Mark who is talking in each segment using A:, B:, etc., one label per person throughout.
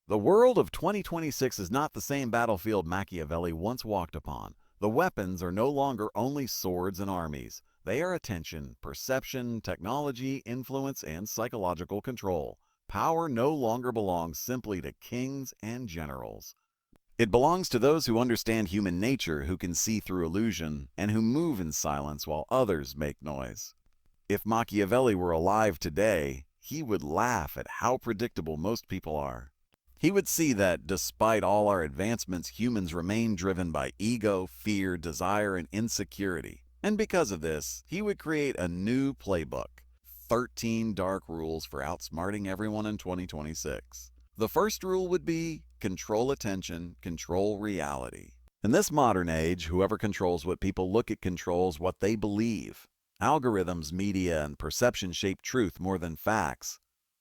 A: The world of 2026 is not the same battlefield Machiavelli once walked upon. The weapons are no longer only swords and armies. They are attention, perception, technology, influence, and psychological control. Power no longer belongs simply to kings and generals. It belongs to those who understand human nature, who can see through illusion, and who move in silence while others make noise. If Machiavelli were alive today, he would laugh at how predictable most people are. He would see that, despite all our advancements, humans remain driven by ego, fear, desire, and insecurity. And because of this, he would create a new playbook: 13 dark rules for outsmarting everyone in 2026. The first rule would be control attention, control reality. In this modern age, whoever controls what people look at controls what they believe. Algorithms, media, and perception shape truth more than facts.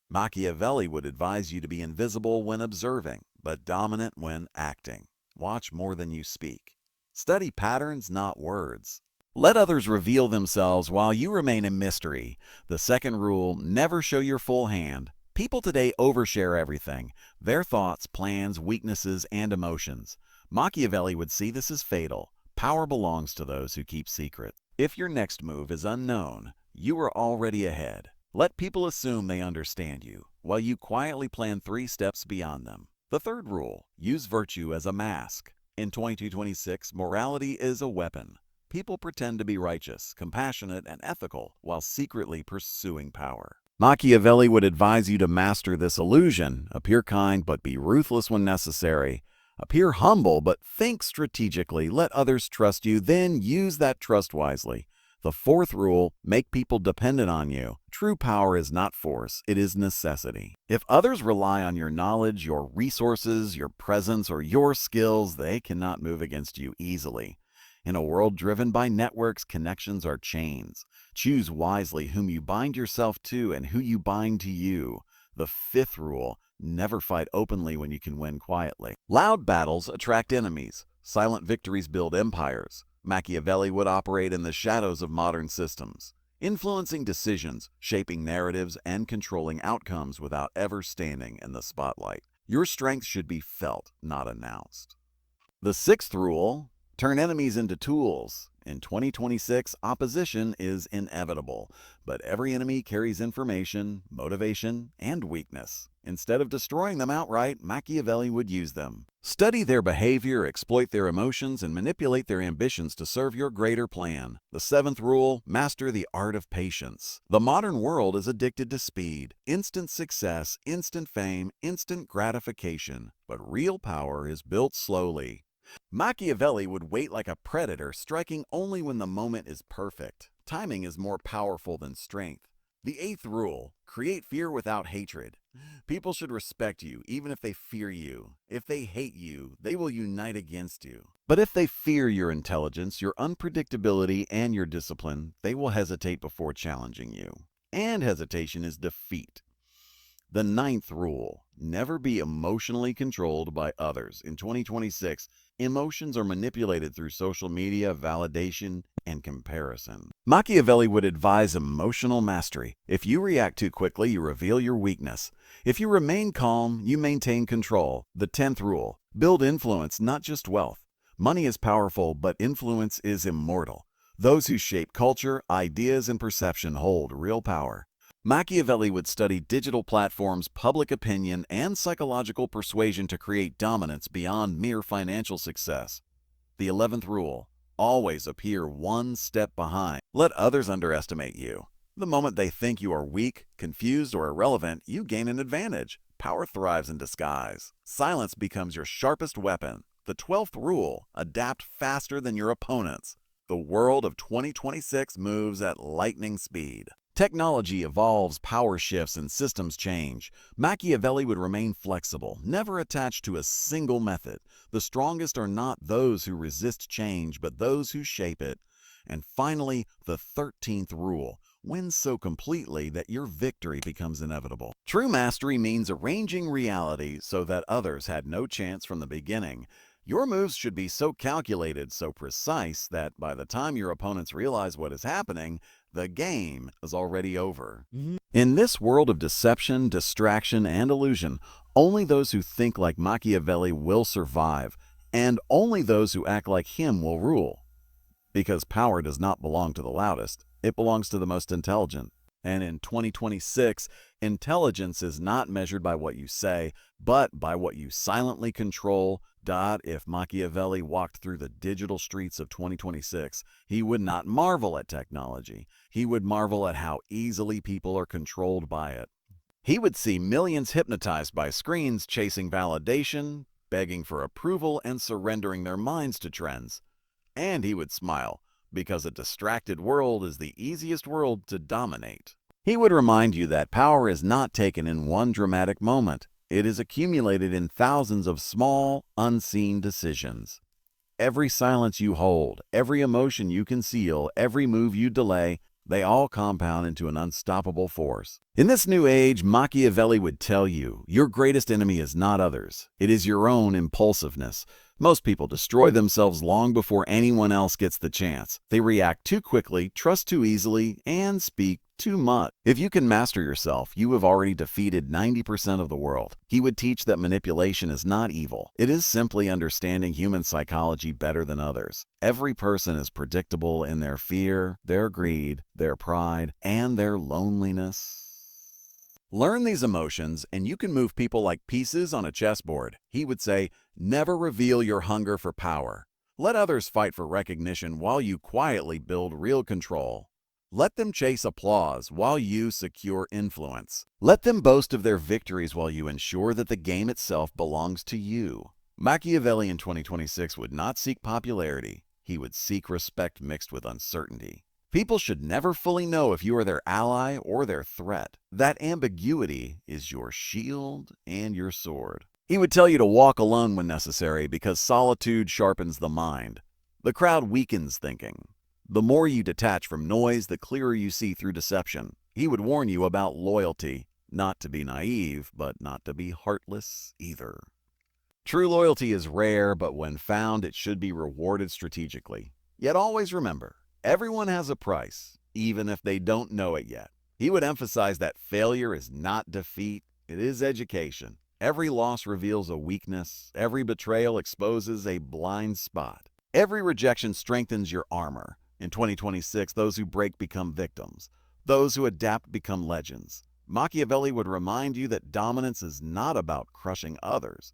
A: Machiavelli would advise you to be invisible when observing, but dominant when acting. Watch more than you speak. Study patterns, not words. Let others reveal themselves while you remain a mystery. The second rule: never show your full hand. People today overshare everything: their thoughts, plans, weaknesses, and emotions. Machiavelli would see this as fatal. Power belongs to those who keep secret. If your next move is unknown, you are already ahead. Let people assume they understand you, while you quietly plan 3 steps beyond them. The third rule: use virtue as a mask. In 2026, morality is a weapon. People pretend to be righteous, compassionate, and ethical while secretly pursuing power. Machiavelli would advise you to master this illusion. Appear kind, but be ruthless when necessary. Appear humble, but think strategically. Let others trust you, then use that trust wisely. The fourth rule: make people dependent on you. True power is not force, it is necessity. If others rely on your knowledge, your resources, your presence, or your skills, they cannot move against you easily. In a world driven by networks, connections are chains. Choose wisely whom you bind yourself to and who you bind to you. The fifth rule: never fight openly when you can win quietly. Loud battles attract enemies. Silent victories build empires. Machiavelli would operate in the shadows of modern systems, influencing decisions, shaping narratives, and controlling outcomes without ever standing in the spotlight. Your strength should be felt, not announced. The sixth rule: turn enemies into tools. In 2026, opposition is inevitable, but every enemy carries information, motivation, and weakness. Instead of destroying them outright, Machiavelli would use them. Study their behavior, exploit their emotions, and manipulate their ambitions to serve your greater plan. The seventh rule: master the art of patience. The modern world is addicted to speed, instant success, instant fame, instant gratification. But real power is built slowly. Machiavelli would wait like a predator, striking only when the moment is perfect. Timing is more powerful than strength. The eighth rule: create fear without hatred. People should respect you, even if they fear you. If they hate you, they will unite against you. But if they fear your intelligence, your unpredictability, and your discipline, they will hesitate before challenging you. And hesitation is defeat. The ninth rule: never be emotionally controlled by others. In 2026, emotions are manipulated through social media, validation, and comparison. Machiavelli would advise emotional mastery. If you react too quickly, you reveal your weakness. If you remain calm, you maintain control. The 10th rule: build influence, not just wealth. Money is powerful, but influence is immortal. Those who shape culture, ideas, and perception hold real power. Machiavelli would study digital platforms, public opinion, and psychological persuasion to create dominance beyond mere financial success. The 11th rule: always appear one step behind. Let others underestimate you. The moment they think you are weak, confused, or irrelevant, you gain an advantage. Power thrives in disguise. Silence becomes your sharpest weapon. The 12th rule: adapt faster than your opponents. The world of 2026 moves at lightning speed. Technology evolves, power shifts, and systems change. Machiavelli would remain flexible, never attached to a single method. The strongest are not those who resist change, but those who shape it. And finally, the 13th rule: win so completely that your victory becomes inevitable. True mastery means arranging reality so that others had no chance from the beginning. Your moves should be so calculated, so precise, that by the time your opponents realize what is happening, the game is already over. In this world of deception, distraction, and illusion, only those who think like Machiavelli will survive, and only those who act like him will rule. Because power does not belong to the loudest, it belongs to the most intelligent. And in 2026, intelligence is not measured by what you say, but by what you silently control. If Machiavelli walked through the digital streets of 2026, he would not marvel at technology. He would marvel at how easily people are controlled by it. He would see millions hypnotized by screens, chasing validation, begging for approval, and surrendering their minds to trends. And he would smile, because a distracted world is the easiest world to dominate. He would remind you that power is not taken in one dramatic moment. It is accumulated in thousands of small, unseen decisions. Every silence you hold, every emotion you conceal, every move you delay, they all compound into an unstoppable force. In this new age, Machiavelli would tell you, your greatest enemy is not others. It is your own impulsiveness. Most people destroy themselves long before anyone else gets the chance. They react too quickly, trust too easily, and speak too much. If you can master yourself, you have already defeated 90% of the world. He would teach that manipulation is not evil. It is simply understanding human psychology better than others. Every person is predictable in their fear, their greed, their pride, and their loneliness. Learn these emotions, and you can move people like pieces on a chessboard. He would say, never reveal your hunger for power. Let others fight for recognition while you quietly build real control. Let them chase applause while you secure influence. Let them boast of their victories while you ensure that the game itself belongs to you. Machiavelli in 2026 would not seek popularity. He would seek respect mixed with uncertainty. People should never fully know if you are their ally or their threat. That ambiguity is your shield and your sword. He would tell you to walk alone when necessary because solitude sharpens the mind. The crowd weakens thinking. The more you detach from noise, the clearer you see through deception. He would warn you about loyalty, not to be naive, but not to be heartless either. True loyalty is rare, but when found, it should be rewarded strategically. Yet always remember, everyone has a price, even if they don't know it yet. He would emphasize that failure is not defeat, it is education. Every loss reveals a weakness. Every betrayal exposes a blind spot. Every rejection strengthens your armor. In 2026, those who break become victims. Those who adapt become legends. Machiavelli would remind you that dominance is not about crushing others.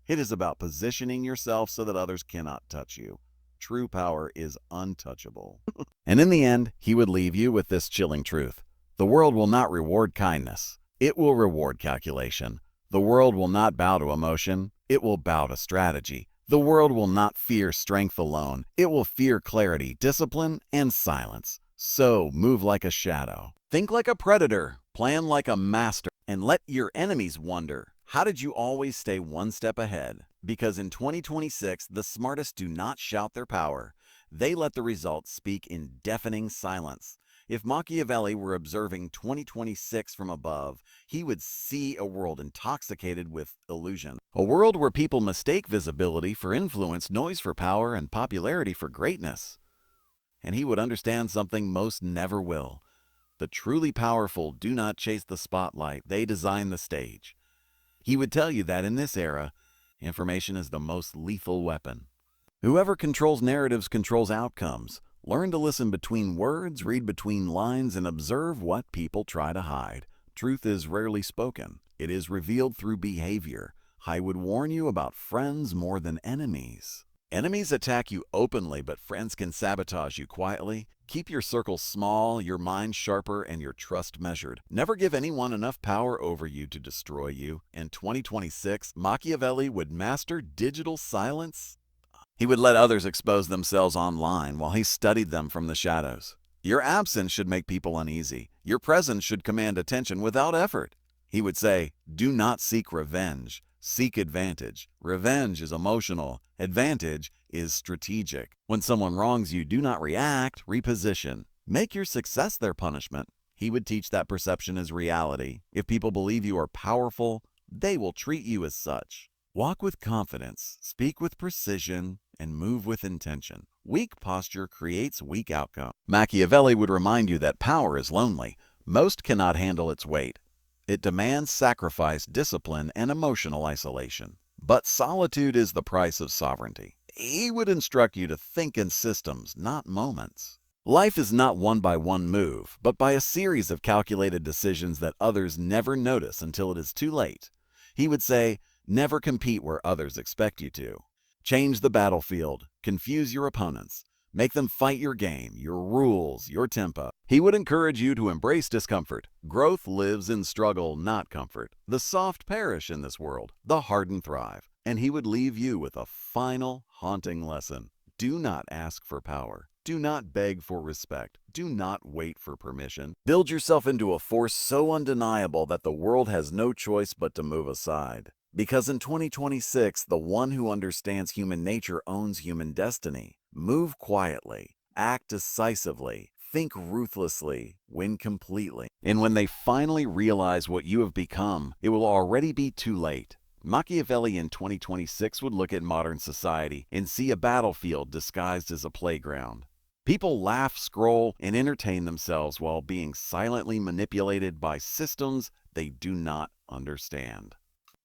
A: It is about positioning yourself so that others cannot touch you. True power is untouchable. And in the end, he would leave you with this chilling truth. The world will not reward kindness. It will reward calculation. The world will not bow to emotion. It will bow to strategy. The world will not fear strength alone. It will fear clarity, discipline, and silence. So move like a shadow. Think like a predator. Plan like a master. And let your enemies wonder, how did you always stay one step ahead? Because in 2026, the smartest do not shout their power. They let the results speak in deafening silence. If Machiavelli were observing 2026 from above, he would see a world intoxicated with illusion. A world where people mistake visibility for influence, noise for power, and popularity for greatness. And he would understand something most never will. The truly powerful do not chase the spotlight, they design the stage. He would tell you that in this era, information is the most lethal weapon. Whoever controls narratives controls outcomes. Learn to listen between words, read between lines, and observe what people try to hide. Truth is rarely spoken. It is revealed through behavior. I would warn you about friends more than enemies. Enemies attack you openly, but friends can sabotage you quietly. Keep your circle small, your mind sharper, and your trust measured. Never give anyone enough power over you to destroy you. In 2026, Machiavelli would master digital silence. He would let others expose themselves online while he studied them from the shadows. Your absence should make people uneasy. Your presence should command attention without effort. He would say, do not seek revenge. Seek advantage. Revenge is emotional. Advantage is strategic. When someone wrongs you, do not react, reposition. Make your success their punishment. He would teach that perception is reality. If people believe you are powerful, they will treat you as such. Walk with confidence, speak with precision, and move with intention. Weak posture creates weak outcome. Machiavelli would remind you that power is lonely. Most cannot handle its weight. It demands sacrifice, discipline, and emotional isolation. But solitude is the price of sovereignty. He would instruct you to think in systems, not moments. Life is not won by one move, but by a series of calculated decisions that others never notice until it is too late. He would say, never compete where others expect you to. Change the battlefield, confuse your opponents, make them fight your game, your rules, your tempo. He would encourage you to embrace discomfort. Growth lives in struggle, not comfort. The soft perish in this world, the hardened thrive. And he would leave you with a final, haunting lesson. Do not ask for power. Do not beg for respect. Do not wait for permission. Build yourself into a force so undeniable that the world has no choice but to move aside. Because in 2026, the one who understands human nature owns human destiny. Move quietly, act decisively, think ruthlessly, win completely. And when they finally realize what you have become, it will already be too late. Machiavelli in 2026 would look at modern society and see a battlefield disguised as a playground. People laugh, scroll, and entertain themselves while being silently manipulated by systems they do not understand.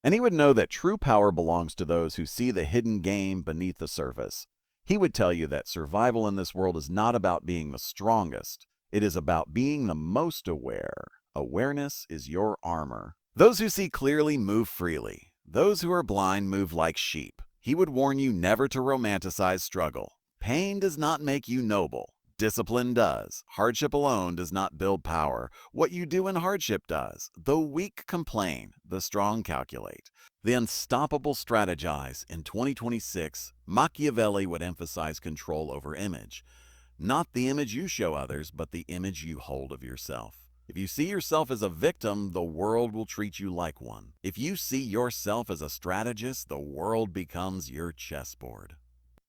A: And he would know that true power belongs to those who see the hidden game beneath the surface. He would tell you that survival in this world is not about being the strongest. It is about being the most aware. Awareness is your armor. Those who see clearly move freely. Those who are blind move like sheep. He would warn you never to romanticize struggle. Pain does not make you noble. Discipline does. Hardship alone does not build power. What you do in hardship does. The weak complain, the strong calculate. The unstoppable strategize. In 2026, Machiavelli would emphasize control over image. Not the image you show others, but the image you hold of yourself. If you see yourself as a victim, the world will treat you like one. If you see yourself as a strategist, the world becomes your chessboard.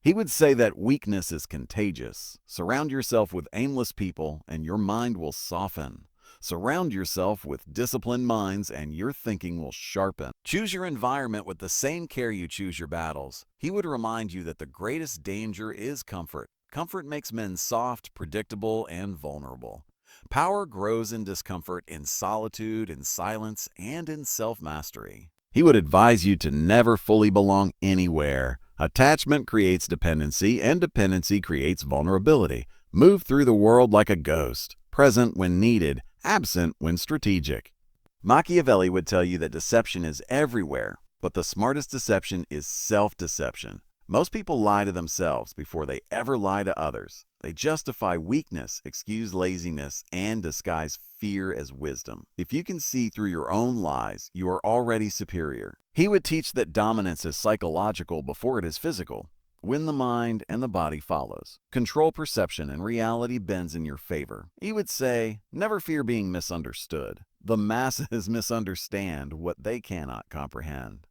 A: He would say that weakness is contagious. Surround yourself with aimless people and your mind will soften. Surround yourself with disciplined minds and your thinking will sharpen. Choose your environment with the same care you choose your battles. He would remind you that the greatest danger is comfort. Comfort makes men soft, predictable, and vulnerable. Power grows in discomfort, in solitude, in silence, and in self-mastery. He would advise you to never fully belong anywhere. Attachment creates dependency, and dependency creates vulnerability. Move through the world like a ghost, present when needed, absent when strategic. Machiavelli would tell you that deception is everywhere, but the smartest deception is self-deception. Most people lie to themselves before they ever lie to others. They justify weakness, excuse laziness, and disguise fear as wisdom. If you can see through your own lies, you are already superior. He would teach that dominance is psychological before it is physical. Win the mind and the body follows. Control perception and reality bends in your favor. He would say, never fear being misunderstood. The masses misunderstand what they cannot comprehend.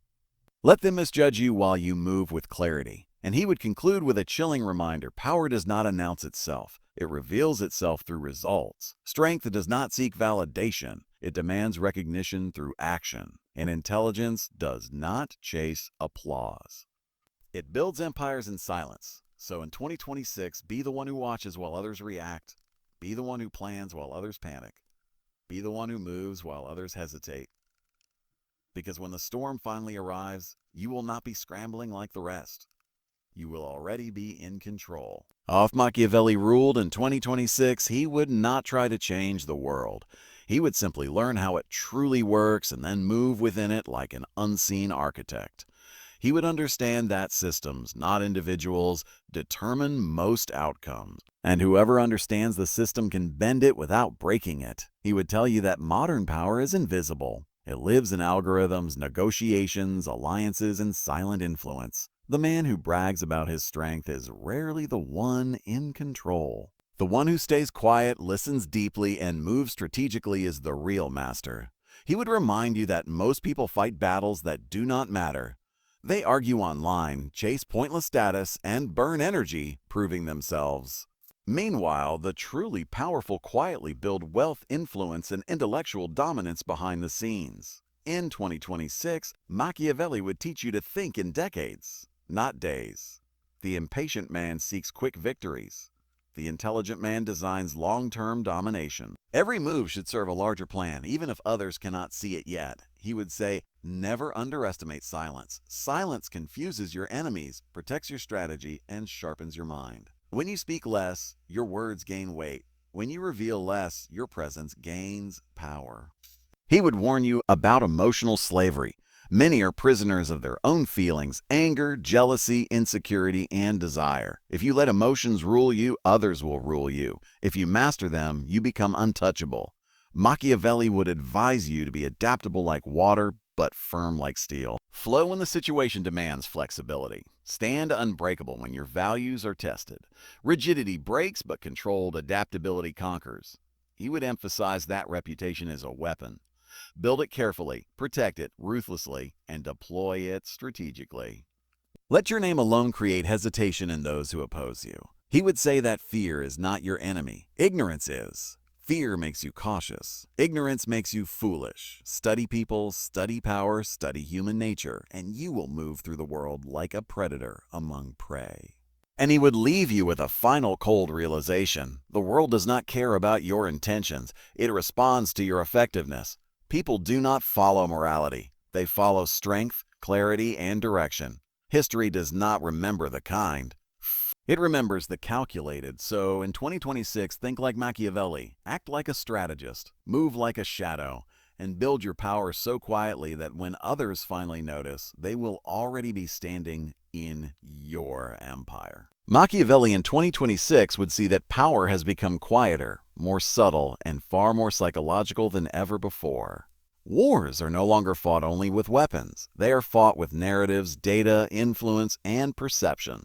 A: Let them misjudge you while you move with clarity. And he would conclude with a chilling reminder, power does not announce itself. It reveals itself through results. Strength does not seek validation. It demands recognition through action. And intelligence does not chase applause. It builds empires in silence. So in 2026, be the one who watches while others react. Be the one who plans while others panic. Be the one who moves while others hesitate. Because when the storm finally arrives, you will not be scrambling like the rest. You will already be in control. If Machiavelli ruled in 2026, he would not try to change the world. He would simply learn how it truly works and then move within it like an unseen architect. He would understand that systems, not individuals, determine most outcomes. And whoever understands the system can bend it without breaking it. He would tell you that modern power is invisible. It lives in algorithms, negotiations, alliances, and silent influence. The man who brags about his strength is rarely the one in control. The one who stays quiet, listens deeply, and moves strategically is the real master. He would remind you that most people fight battles that do not matter. They argue online, chase pointless status, and burn energy, proving themselves. Meanwhile, the truly powerful quietly build wealth, influence, and intellectual dominance behind the scenes. In 2026, Machiavelli would teach you to think in decades, not days. The impatient man seeks quick victories. The intelligent man designs long-term domination. Every move should serve a larger plan, even if others cannot see it yet. He would say, never underestimate silence. Silence confuses your enemies, protects your strategy, and sharpens your mind. When you speak less, your words gain weight. When you reveal less, your presence gains power. He would warn you about emotional slavery. Many are prisoners of their own feelings, anger, jealousy, insecurity, and desire. If you let emotions rule you, others will rule you. If you master them, you become untouchable. Machiavelli would advise you to be adaptable like water, but firm like steel. Flow when the situation demands flexibility. Stand unbreakable when your values are tested. Rigidity breaks, but controlled adaptability conquers. He would emphasize that reputation is a weapon. Build it carefully, protect it ruthlessly, and deploy it strategically. Let your name alone create hesitation in those who oppose you. He would say that fear is not your enemy. Ignorance is. Fear makes you cautious. Ignorance makes you foolish. Study people, study power, study human nature, and you will move through the world like a predator among prey. And he would leave you with a final cold realization. The world does not care about your intentions. It responds to your effectiveness. People do not follow morality. They follow strength, clarity, and direction. History does not remember the kind. It remembers the calculated. So in 2026, think like Machiavelli, act like a strategist, move like a shadow, and build your power so quietly that when others finally notice, they will already be standing in your empire. Machiavelli in 2026 would see that power has become quieter, more subtle, and far more psychological than ever before. Wars are no longer fought only with weapons. They are fought with narratives, data, influence, and perception.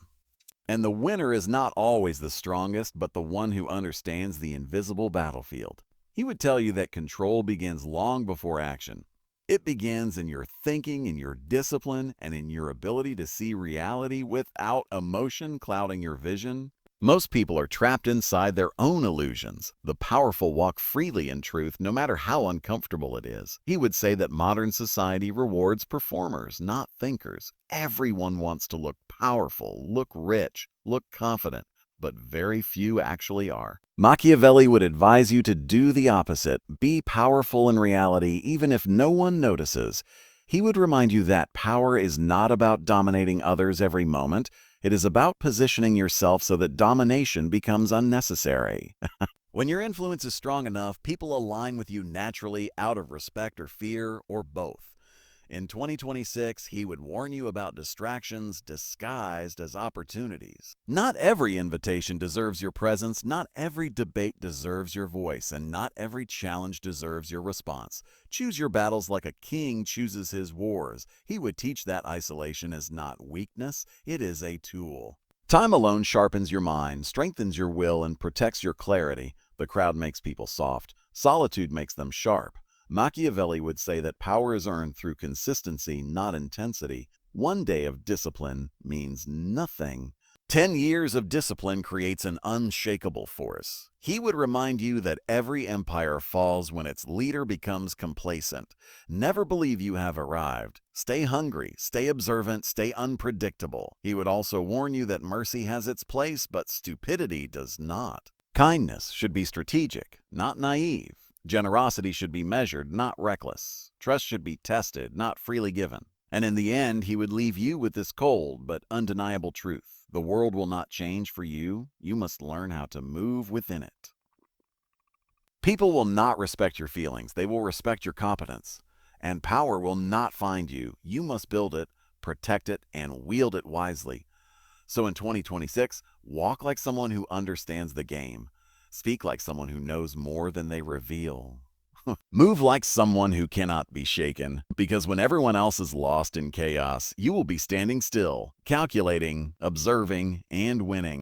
A: And the winner is not always the strongest, but the one who understands the invisible battlefield. He would tell you that control begins long before action. It begins in your thinking, in your discipline, and in your ability to see reality without emotion clouding your vision. Most people are trapped inside their own illusions. The powerful walk freely in truth, no matter how uncomfortable it is. He would say that modern society rewards performers, not thinkers. Everyone wants to look powerful, look rich, look confident, but very few actually are. Machiavelli would advise you to do the opposite. Be powerful in reality, even if no one notices. He would remind you that power is not about dominating others every moment. It is about positioning yourself so that domination becomes unnecessary. When your influence is strong enough, people align with you naturally out of respect or fear, or both. In 2026, he would warn you about distractions disguised as opportunities. Not every invitation deserves your presence, not every debate deserves your voice, and not every challenge deserves your response. Choose your battles like a king chooses his wars. He would teach that isolation is not weakness, it is a tool. Time alone sharpens your mind, strengthens your will, and protects your clarity. The crowd makes people soft. Solitude makes them sharp. Machiavelli would say that power is earned through consistency, not intensity. One day of discipline means nothing. 10 years of discipline creates an unshakable force. He would remind you that every empire falls when its leader becomes complacent. Never believe you have arrived. Stay hungry, stay observant, stay unpredictable. He would also warn you that mercy has its place, but stupidity does not. Kindness should be strategic, not naive. Generosity should be measured, not reckless. Trust should be tested, not freely given. And in the end, he would leave you with this cold but undeniable truth. The world will not change for you. You must learn how to move within it. People will not respect your feelings. They will respect your competence. And power will not find you. You must build it, protect it, and wield it wisely. So in 2026, walk like someone who understands the game. Speak like someone who knows more than they reveal. Move like someone who cannot be shaken, because when everyone else is lost in chaos, you will be standing still, calculating, observing, and winning.